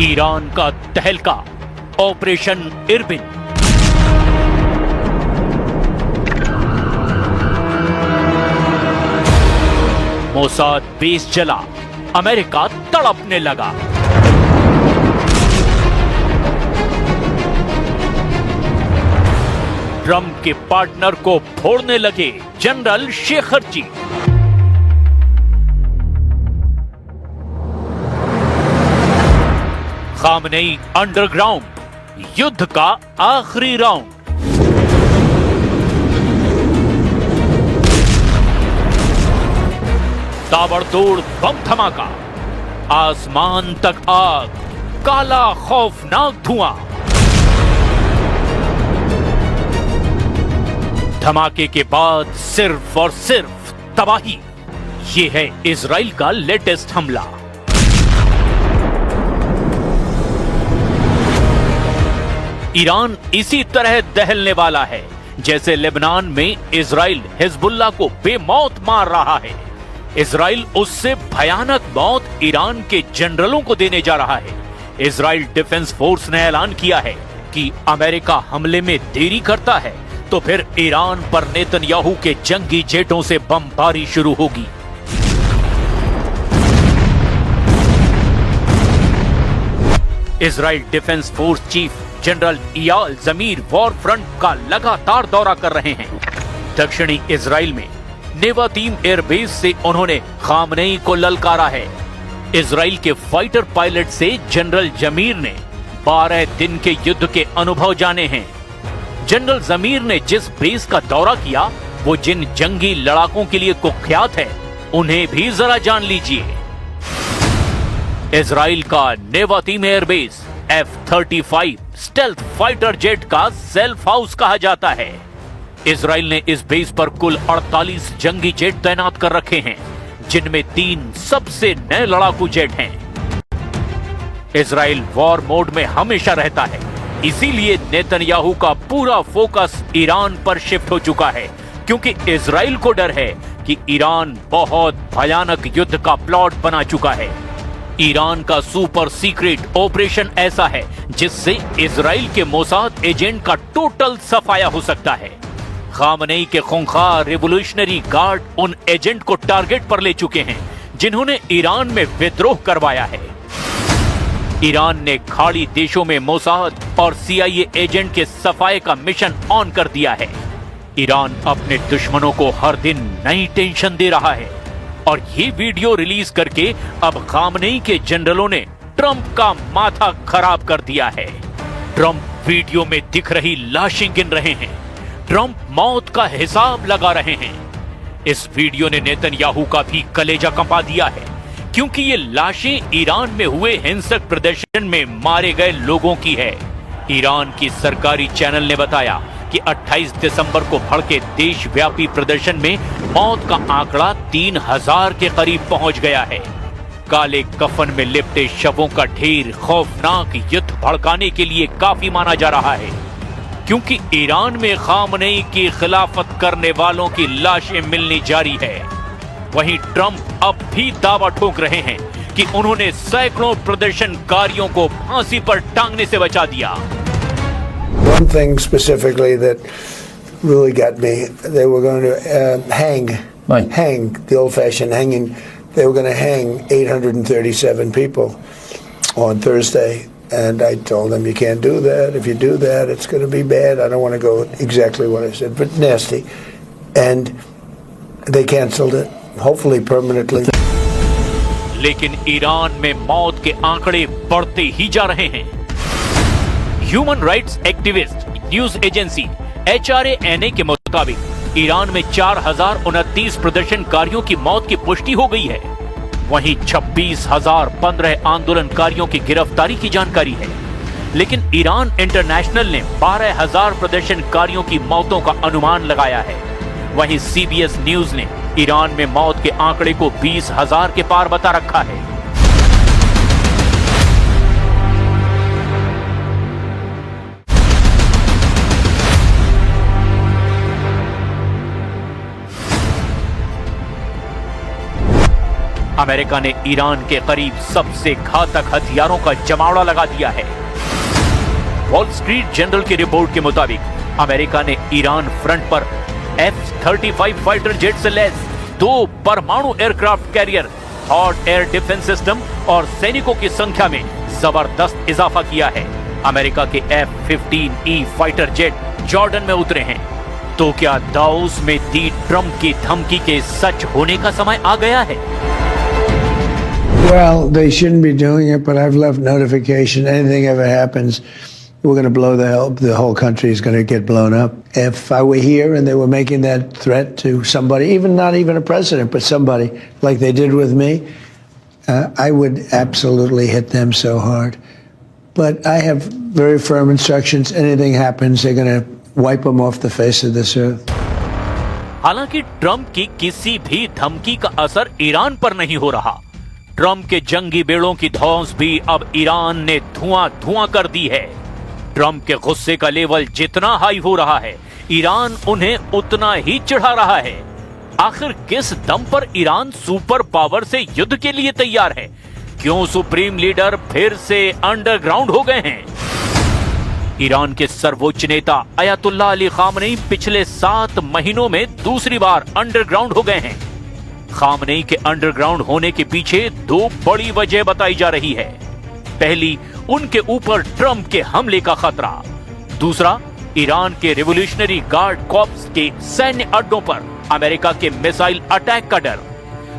Iran का तहलका, operation Irwin. Mossad base जला, अमेरिका तड़पने लगा। ट्रंप के पार्टनर को फोड़ने लगे जनरल शेखरजी। खामनेई अंडरग्राउंड, युद्ध का आखिरी राउंड। ताबड़तोड़ बम धमाका, आसमान तक आग, काला खौफनाक धुआं। धमाके के बाद सिर्फ और सिर्फ तबाही। ये है इजराइल का लेटेस्ट हमला। ईरान इसी तरह दहलने वाला है जैसे लेबनान में इजराइल हिजबुल्लाह को बेमौत मार रहा है। इजराइल उससे भयानक मौत ईरान के जनरलों को देने जा रहा है। इजराइल डिफेंस फोर्स ने ऐलान किया है कि अमेरिका हमले में देरी करता है तो फिर ईरान पर नेतन्याहू के जंगी जेटों से बमबारी शुरू होगी। Israel defence force chief general Eyal Zamir war front का लगातार दौरा कर रहे हैं। दक्षिणी इजराइल में नेवातीम एयरबेस से उन्होंने खामनेई को ललकारा है। इजराइल के फाइटर पायलट से जनरल जमीर ने 12 दिन के युद्ध के अनुभव जाने हैं। जनरल जमीर ने जिस बेस का दौरा किया वो जिन जंगी लड़ाकों के लिए कुख्यात है, उन्हें भी जरा जान लीजिए। इजराइल का Nevatim airbase F-35 stealth fighter jet का सेल्फ हाउस कहा जाता है। इजराइल ने इस बेस पर कुल 48 जंगी जेट तैनात कर रखे हैं, जिनमें 3 सबसे नए लड़ाकू जेट हैं। इजराइल वॉर मोड में हमेशा रहता है, इसीलिए नेतन्याहू का पूरा फोकस ईरान पर शिफ्ट हो चुका है, क्योंकि इजराइल को डर है कि ईरान बहुत भयानक युद्ध का प्लॉट बना चुका है। ईरान का सुपर सीक्रेट ऑपरेशन ऐसा है जिससे इजराइल के मोसाद एजेंट का टोटल सफाया हो सकता है। खामनेई के खूंखार रिवोल्यूशनरी गार्ड उन एजेंट को टारगेट पर ले चुके हैं जिन्होंने ईरान में विद्रोह करवाया है। ईरान ने खाड़ी देशों में मोसाद और CIA एजेंट के सफाये का मिशन ऑन कर दिया है। ईरान अपने दुश्मनों को हर दिन नई टेंशन दे रहा है और ये वीडियो रिलीज करके अब खामनेई के जनरलों ने ट्रंप का माथा खराब कर दिया है। ट्रंप वीडियो में दिख रही लाशें गिन रहे हैं। ट्रंप मौत का हिसाब लगा रहे हैं। इस वीडियो ने नेतन्याहू का भी कलेजा कंपा दिया है, क्योंकि ये लाशें ईरान में हुए हिंसक प्रदर्शन में मारे गए लोगों की है। ईरान की सरकारी चैनल ने बताया कि 28 दिसंबर को भड़के देशव्यापी प्रदर्शन में मौत का आंकड़ा 3000 के करीब पहुंच गया है। काले कफन में लिपटे शवों का ढेर खौफनाक युद्ध भड़काने के लिए काफी माना जा रहा है, क्योंकि ईरान में खामनेई की खिलाफत करने वालों की लाशें मिलनी जारी है। वहीं ट्रंप अब भी दावा ठोक रहे हैं कि उन्होंने सैकड़ों प्रदर्शनकारियों को फांसी पर टांगने से बचा दिया। One thing specifically that really got me, they were going to hang the old-fashioned hanging. They were going to hang 837 people on Thursday, and I told them, you can't do that. If you do that, it's going to be bad. I don't want to go exactly what I said, but nasty. And they canceled it, hopefully permanently. लेकिन Iran में मौत के आंकड़े बढ़ते ही जा रहे हैं। Human rights activist news agency HRANA के मुताबिक ईरान में 4029 प्रदर्शनकारियों की मौत की पुष्टि हो गई है। वहीं 26,015 आंदोलनकारियों की गिरफ्तारी की जानकारी है। लेकिन ईरान इंटरनेशनल ने 12,000 प्रदर्शनकारियों की मौतों का अनुमान लगाया है। वहीं CBS न्यूज ने ईरान में मौत के आंकड़े को 20,000 के पार बता रखा है। अमेरिका ने ईरान के करीब सबसे घातक हथियारों का जमावड़ा लगा दिया है। वॉल स्ट्रीट जर्नल की रिपोर्ट के मुताबिक अमेरिका ने ईरान फ्रंट पर F-35 फाइटर जेट से लैस 2 परमाणु aircraft carrier, hot air defence system और सैनिकों की संख्या में जबरदस्त इजाफा किया है। अमेरिका के F-15E फाइटर जेट जॉर्डन में उतरे हैं। तो क्या दाऊस में दी ट्रंप की धमकी के सच होने का समय आ गया है? Well, they shouldn't be doing it, but I've left notification. Anything ever happens, we're going to blow the whole country is going to get blown up. If I were here and they were making that threat to somebody, not even a president, but somebody like they did with me, I would absolutely hit them so hard. But I have very firm instructions. Anything happens, they're going to wipe them off the face of this earth. हालांकि Trump की किसी भी धमकी का असर Iran पर नहीं हो रहा। ट्रंप के जंगी बेड़ों की धौंस भी अब ईरान ने धुआं कर दी है। ट्रंप के गुस्से का लेवल जितना हाई हो रहा है, ईरान उन्हें उतना ही चढ़ा रहा है। आखिर किस दम पर ईरान सुपर पावर से युद्ध के लिए तैयार है? क्यों सुप्रीम लीडर फिर से अंडरग्राउंड हो गए हैं? ईरान के सर्वोच्च नेता अयातुल्लाह अली खामनेई पिछले 7 महीनों में दूसरी बार अंडरग्राउंड हो गए हैं। खामनेई के अंडरग्राउंड होने के पीछे 2 बड़ी वजह बताई जा रही है। पहली, उनके ऊपर ट्रंप के हमले का खतरा। दूसरा, ईरान के रिवोल्यूशनरी गार्ड कॉर्प्स के सैन्य अड्डों पर अमेरिका के मिसाइल अटैक का डर।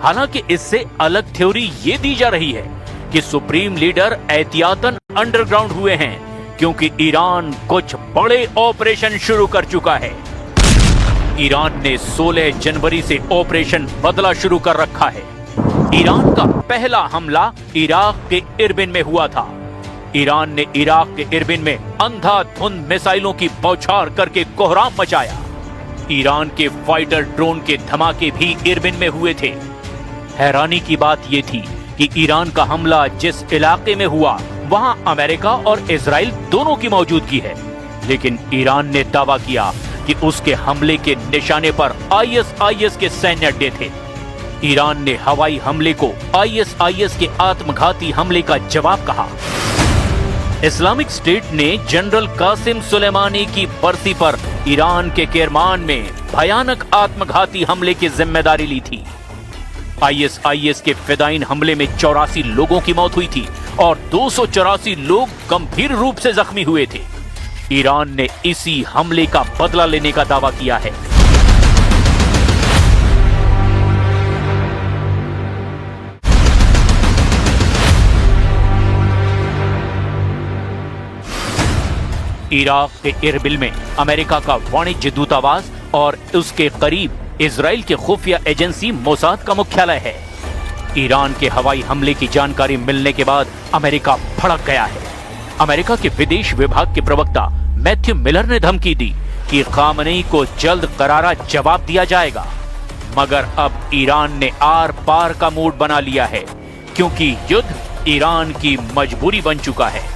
हालांकि इससे अलग थ्योरी ये दी जा रही है कि सुप्रीम लीडर एहतियातन अंडरग्राउंड हुए हैं क्योंकि ईरान कुछ बड़े ऑपरेशन शुरू कर चुका है। ईरान ने 16 जनवरी से ऑपरेशन बदला शुरू कर रखा है। ईरान का पहला हमला इराक के इरबिन में हुआ था। ईरान ने इराक के इरबिन में अंधाधुंध मिसाइलों की बौछार करके कोहराम मचाया। ईरान के फाइटर ड्रोन के धमाके भी इरबिन में हुए थे। हैरानी की बात यह थी कि ईरान का हमला जिस इलाके में हुआ वहां अमेरिका और इजराइल दोनों की मौजूदगी है, लेकिन ईरान ने दावा किया कि उसके हमले के निशाने पर ISIS के सैन्य अड्डे थे। ईरान ने हवाई हमले को ISIS के आत्मघाती हमले का जवाब कहा। इस्लामिक स्टेट ने जनरल कासिम सुलेमानी की बरसी पर ईरान के केरमान में भयानक आत्मघाती हमले की जिम्मेदारी ली थी। ISIS के फिदाइन हमले में 84 लोगों की मौत हुई थी और 284 लोग गंभीर रूप से जख्मी हुए थे। ईरान ने इसी हमले का बदला लेने का दावा किया है। इराक के इरबिल में अमेरिका का वाणिज्य दूतावास और उसके करीब इजराइल के खुफिया एजेंसी मोसाद का मुख्यालय है। ईरान के हवाई हमले की जानकारी मिलने के बाद अमेरिका भड़क गया है। अमेरिका के विदेश विभाग के प्रवक्ता मैथ्यू मिलर ने धमकी दी कि खामनेई को जल्द करारा जवाब दिया जाएगा, मगर अब ईरान ने आर पार का मूड बना लिया है क्योंकि युद्ध ईरान की मजबूरी बन चुका है।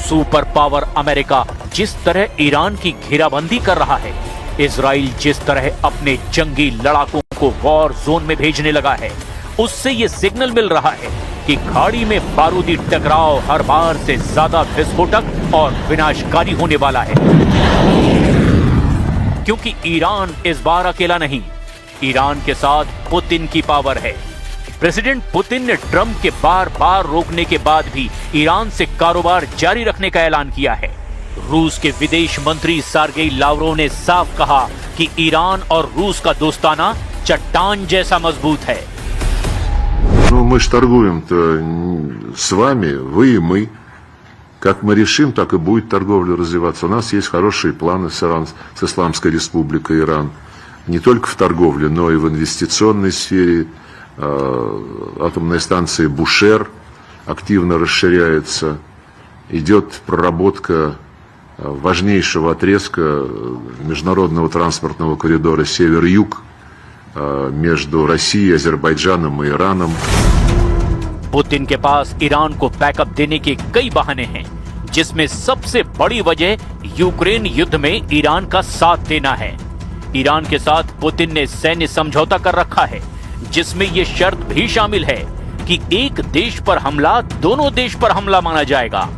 सुपर पावर अमेरिका जिस तरह ईरान की घेराबंदी कर रहा है, इजराइल जिस तरह अपने जंगी लड़ाकों को वॉर जोन में भेजने लगा है, उससे ये सिग्नल मिल रहा है कि खाड़ी में बारूदी टकराव हर बार से ज्यादा विस्फोटक और विनाशकारी होने वाला है। क्योंकि ईरान इस बार अकेला नहीं, ईरान के साथ पुतिन की पावर है। प्रेसिडेंट पुतिन ने ट्रंप के बार बार रोकने के बाद भी ईरान से कारोबार जारी रखने का ऐलान किया है। रूस के विदेश मंत्री सर्गेई लावरोव ने साफ कहा कि ईरान और रूस का दोस्ताना चट्टान जैसा मजबूत है। Ну, мы ж торгуем-то с вами, вы и мы. Как мы решим, так и будет торговля развиваться. У нас есть хорошие планы с Исламской Республикой Иран. Не только в торговле, но и в инвестиционной сфере. Атомная станция Бушер активно расширяется. Идет проработка важнейшего отрезка международного транспортного коридора Север-Юг между Россией, Азербайджаном и Ираном. पुतिन के पास ईरान को बैकअप देने के कई बहाने हैं, जिसमें सबसे बड़ी वजह यूक्रेन युद्ध में ईरान का साथ देना है। ईरान के साथ पुतिन ने सैन्य समझौता कर रखा है, जिसमें यह शर्त भी शामिल है कि एक देश पर हमला दोनों देश पर हमला माना जाएगा।